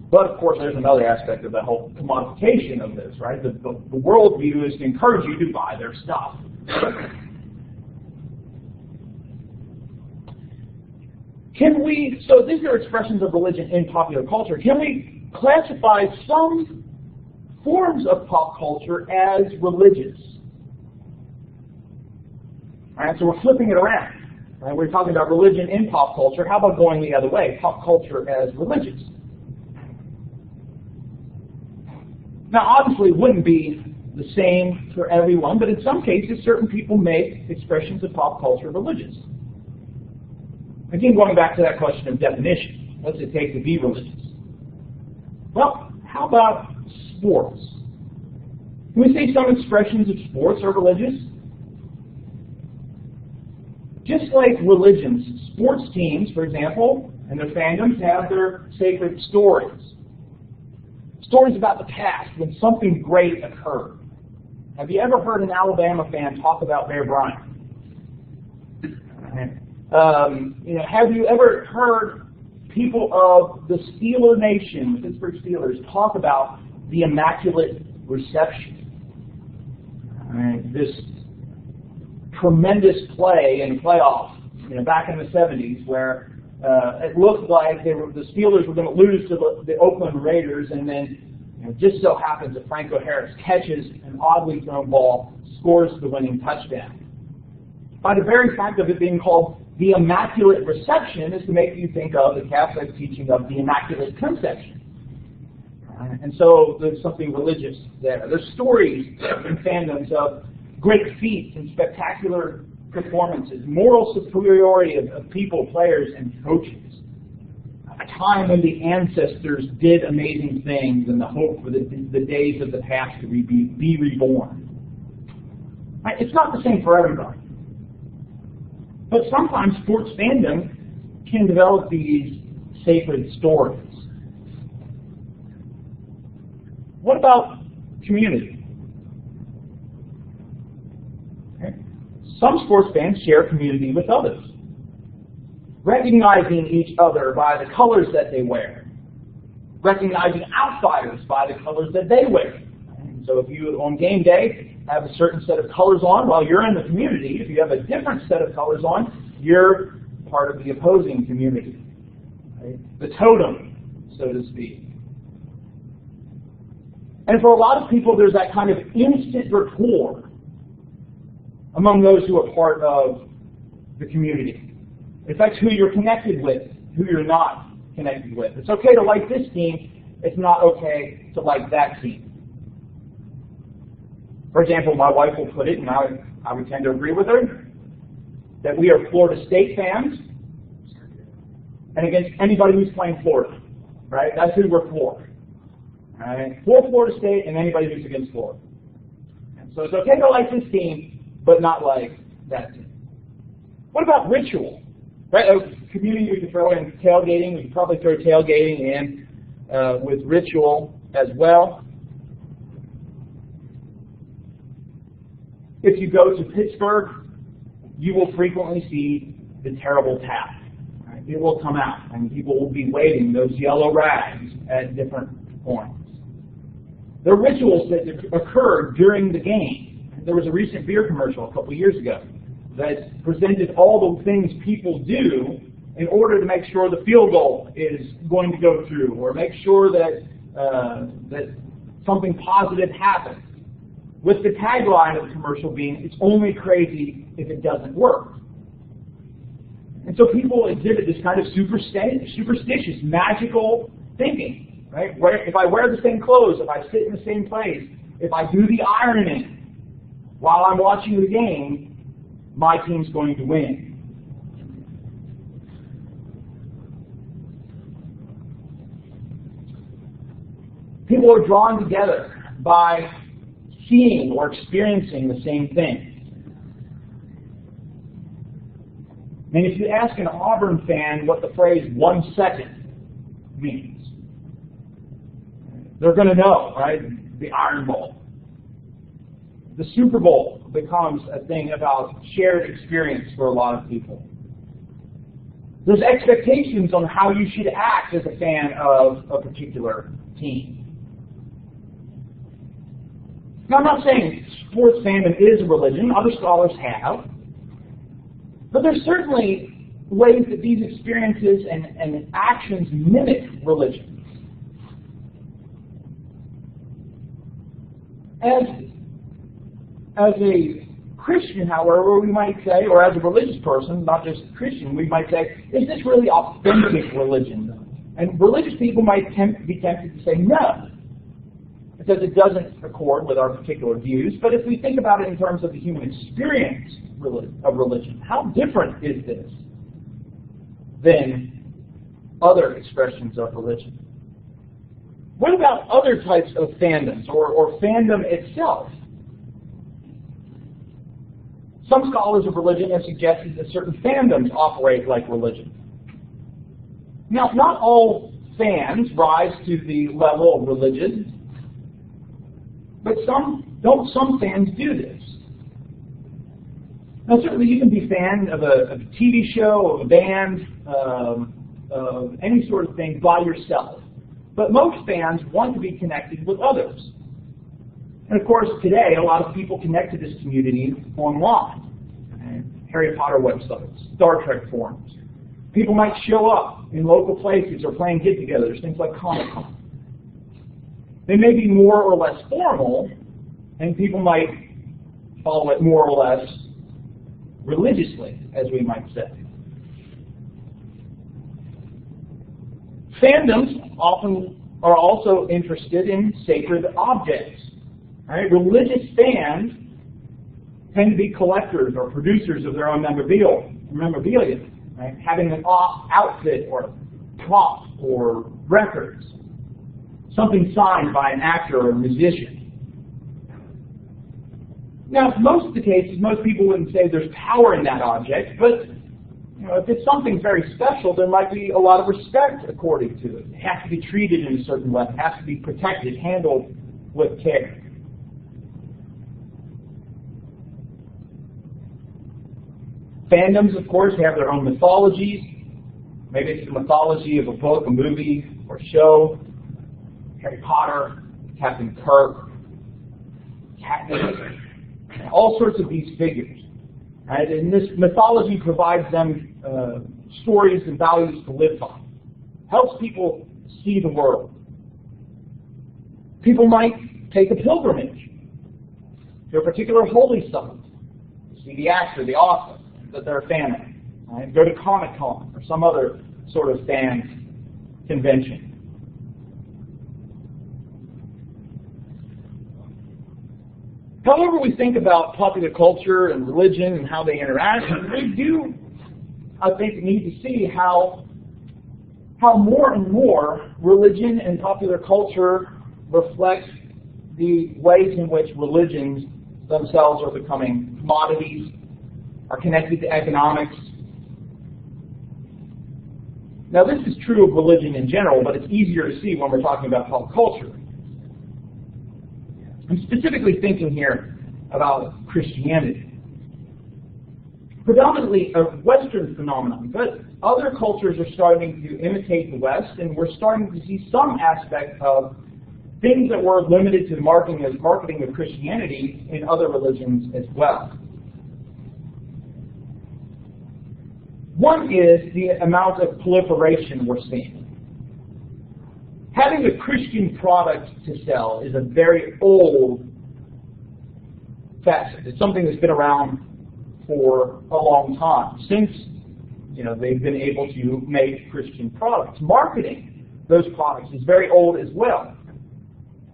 But of course, there's another aspect of the whole commodification of this, right? The worldview is to encourage you to buy their stuff. So these are expressions of religion in popular culture. Can we classify some forms of pop culture as religious? All right, so we're flipping it around. Right? We're talking about religion in pop culture. How about going the other way, pop culture as religious? Now, obviously, it wouldn't be the same for everyone, but in some cases, certain people make expressions of pop culture religious. Again, going back to that question of definition, what's it take to be religious? Well, how about sports? Can we say some expressions of sports are religious? Just like religions, sports teams, for example, and their fandoms have their sacred stories. Stories about the past when something great occurred. Have you ever heard an Alabama fan talk about Bear Bryant? Have you ever heard people of the Steeler Nation, the Pittsburgh Steelers, talk about the Immaculate Reception? This tremendous play in playoff, back in the 70s, where it looked like the Steelers were going to lose to the Oakland Raiders, and then just so happens that Franco Harris catches an oddly thrown ball, scores the winning touchdown. By the very fact of it being called the Immaculate Reception is to make you think of the Catholic teaching of the Immaculate Conception. And so there's something religious there. There's stories in fandoms of great feats and spectacular performances, moral superiority of people, players, and coaches. A time when the ancestors did amazing things and the hope for the days of the past to be reborn. It's not the same for everybody. But sometimes sports fandom can develop these sacred stories. What about community? Some sports fans share community with others, recognizing each other by the colors that they wear, recognizing outsiders by the colors that they wear. So if you, on game day, have a certain set of colors on, well, you're in the community. If you have a different set of colors on, you're part of the opposing community. Right? The totem, so to speak. And for a lot of people, there's that kind of instant rapport among those who are part of the community. It affects who you're connected with, who you're not connected with. It's okay to like this team. It's not okay to like that team. For example, my wife will put it, and I would tend to agree with her, that we are Florida State fans, and against anybody who's playing Florida. Right? That's who we're for. Right? For Florida State and anybody who's against Florida. And so it's okay to like this team, but not like that team. What about ritual? Right? A community we could throw in tailgating. We could probably throw tailgating in with ritual as well. If you go to Pittsburgh, you will frequently see the terrible tap. Right? It will come out, and people will be waving those yellow rags at different points. There are rituals that occur during the game. There was a recent beer commercial a couple years ago that presented all the things people do in order to make sure the field goal is going to go through, or make sure that that something positive happens. With the tagline of the commercial being, "It's only crazy if it doesn't work." And so people exhibit this kind of superstitious, magical thinking. Right? If I wear the same clothes, if I sit in the same place, if I do the ironing while I'm watching the game, my team's going to win. People are drawn together by seeing or experiencing the same thing. And if you ask an Auburn fan what the phrase 1 second means, they're going to know, right? The Iron Bowl. The Super Bowl becomes a thing about shared experience for a lot of people. There's expectations on how you should act as a fan of a particular team. Now, I'm not saying sports fandom is a religion. Other scholars have. But there's certainly ways that these experiences and actions mimic religion. As a Christian, however, we might say, or as a religious person, not just a Christian, we might say, is this really authentic religion? And religious people might be tempted to say no, because it doesn't accord with our particular views. But if we think about it in terms of the human experience of religion, how different is this than other expressions of religion? What about other types of fandoms, or fandom itself? Some scholars of religion have suggested that certain fandoms operate like religion. Now, not all fans rise to the level of religion, but some fans do this. Now, certainly you can be a fan of a TV show, of a band, of any sort of thing by yourself. But most fans want to be connected with others. And of course, today, a lot of people connect to this community online. Harry Potter websites, Star Trek forums. People might show up in local places or playing get-togethers, things like Comic-Con. They may be more or less formal, and people might follow it more or less religiously, as we might say. Fandoms often are also interested in sacred objects. Right? Religious fans tend to be collectors or producers of their own memorabilia, right? Having an outfit or prop or records, something signed by an actor or a musician. Now, in most of the cases, most people wouldn't say there's power in that object, but if it's something very special, there might be a lot of respect according to it. It has to be treated in a certain way. It has to be protected, handled with care. Fandoms, of course, have their own mythologies. Maybe it's the mythology of a book, a movie, or a show. Harry Potter, Captain Kirk, Katniss, all sorts of these figures. Right? And this mythology provides them stories and values to live by. Helps people see the world. People might take a pilgrimage to a particular holy site, see the actor, the author that they're a fan of. Right? Go to Comic-Con or some other sort of fan convention. However we think about popular culture and religion and how they interact, we do, I think, need to see how more and more religion and popular culture reflect the ways in which religions themselves are becoming commodities, are connected to economics. Now, this is true of religion in general, but it's easier to see when we're talking about pop culture. I'm specifically thinking here about Christianity. Predominantly a Western phenomenon, but other cultures are starting to imitate the West, and we're starting to see some aspect of things that were limited to the marketing of Christianity in other religions as well. One is the amount of proliferation we're seeing. Having a Christian product to sell is a very old facet. It's something that's been around for a long time, since they've been able to make Christian products. Marketing those products is very old as well.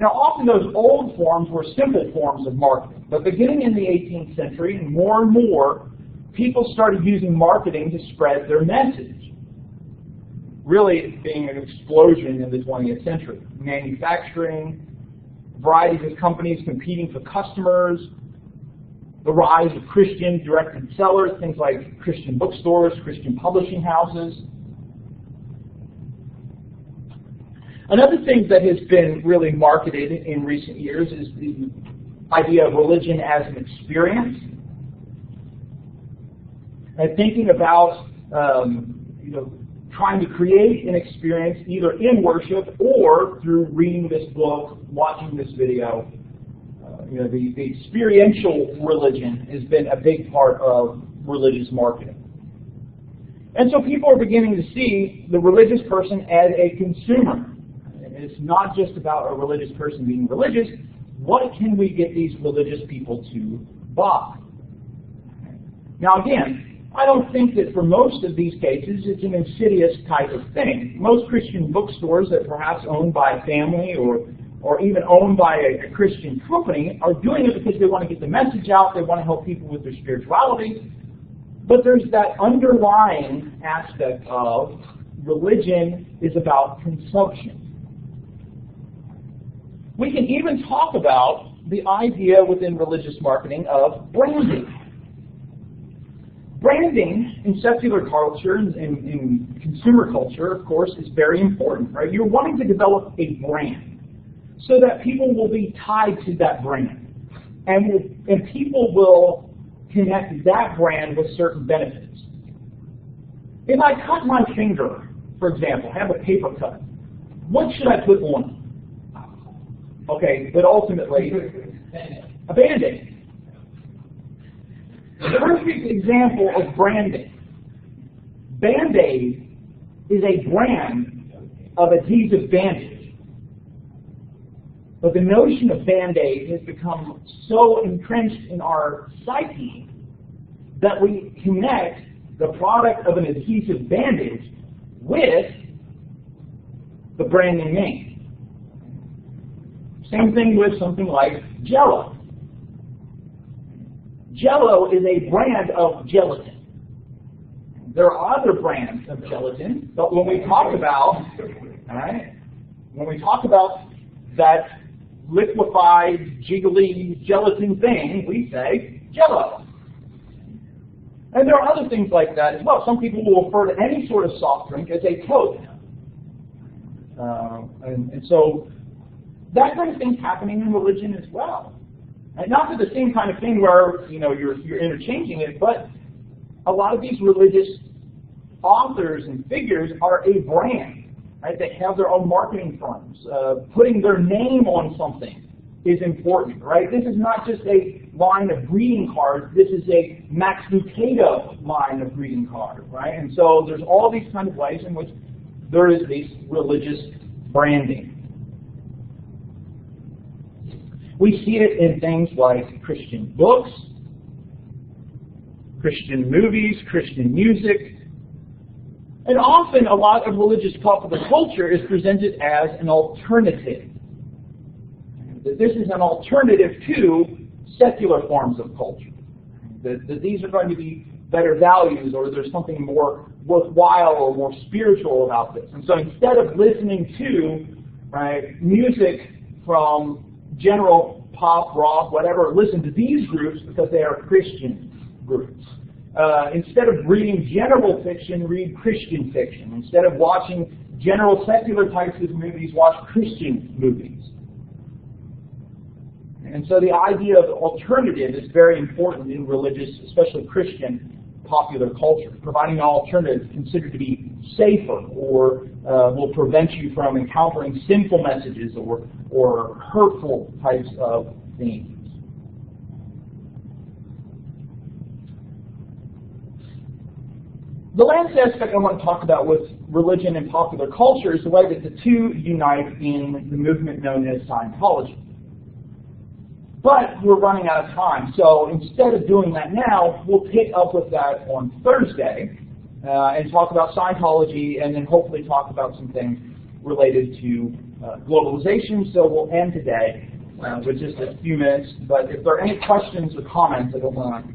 Now, often those old forms were simple forms of marketing, but beginning in the 18th century, and more, people started using marketing to spread their message. Really being an explosion in the 20th century. Manufacturing, varieties of companies competing for customers, the rise of Christian directed sellers, things like Christian bookstores, Christian publishing houses. Another thing that has been really marketed in recent years is the idea of religion as an experience. And thinking about trying to create an experience either in worship or through reading this book, watching this video. The experiential religion has been a big part of religious marketing. And so people are beginning to see the religious person as a consumer. It's not just about a religious person being religious. What can we get these religious people to buy? Now again, I don't think that for most of these cases it's an insidious type of thing. Most Christian bookstores that perhaps owned by a family or even owned by a Christian company are doing it because they want to get the message out, they want to help people with their spirituality. But there's that underlying aspect of religion is about consumption. We can even talk about the idea within religious marketing of branding. Branding in secular culture and in consumer culture, of course, is very important, right? You're wanting to develop a brand so that people will be tied to that brand. And people will connect that brand with certain benefits. If I cut my finger, for example, have a paper cut, what should I put on it? Okay, but ultimately, a Band-Aid. The perfect example of branding. Band-Aid is a brand of adhesive bandage. But the notion of Band-Aid has become so entrenched in our psyche that we connect the product of an adhesive bandage with the branding name. Same thing with something like Jell-O. Jell-O is a brand of gelatin. There are other brands of gelatin, but when we talk about, that liquefied, jiggly gelatin thing, we say Jell-O. And there are other things like that as well. Some people will refer to any sort of soft drink as a Coke. And so that kind of thing's happening in religion as well. And not to the same kind of thing where you're interchanging it, but a lot of these religious authors and figures are a brand. Right? They have their own marketing firms. Putting their name on something is important. Right? This is not just a line of greeting cards. This is a Max Lucado line of greeting cards. Right? And so there's all these kind of ways in which there is this religious branding. We see it in things like Christian books, Christian movies, Christian music, and often a lot of religious popular culture is presented as an alternative. That this is an alternative to secular forms of culture. That these are going to be better values, or there's something more worthwhile or more spiritual about this. And so instead of listening to music from general pop, rock, whatever, listen to these groups because they are Christian groups. Instead of reading general fiction, read Christian fiction. Instead of watching general secular types of movies, watch Christian movies. And so the idea of alternative is very important in religious, especially Christian, popular culture. Providing an alternative considered to be safer or will prevent you from encountering sinful messages or hurtful types of themes. The last aspect I want to talk about with religion and popular culture is the way that the two unite in the movement known as Scientology. But we're running out of time, so instead of doing that now, we'll pick up with that on Thursday and talk about Scientology, and then hopefully talk about some things related to globalization. So we'll end today with just a few minutes, but if there are any questions or comments, I don't want to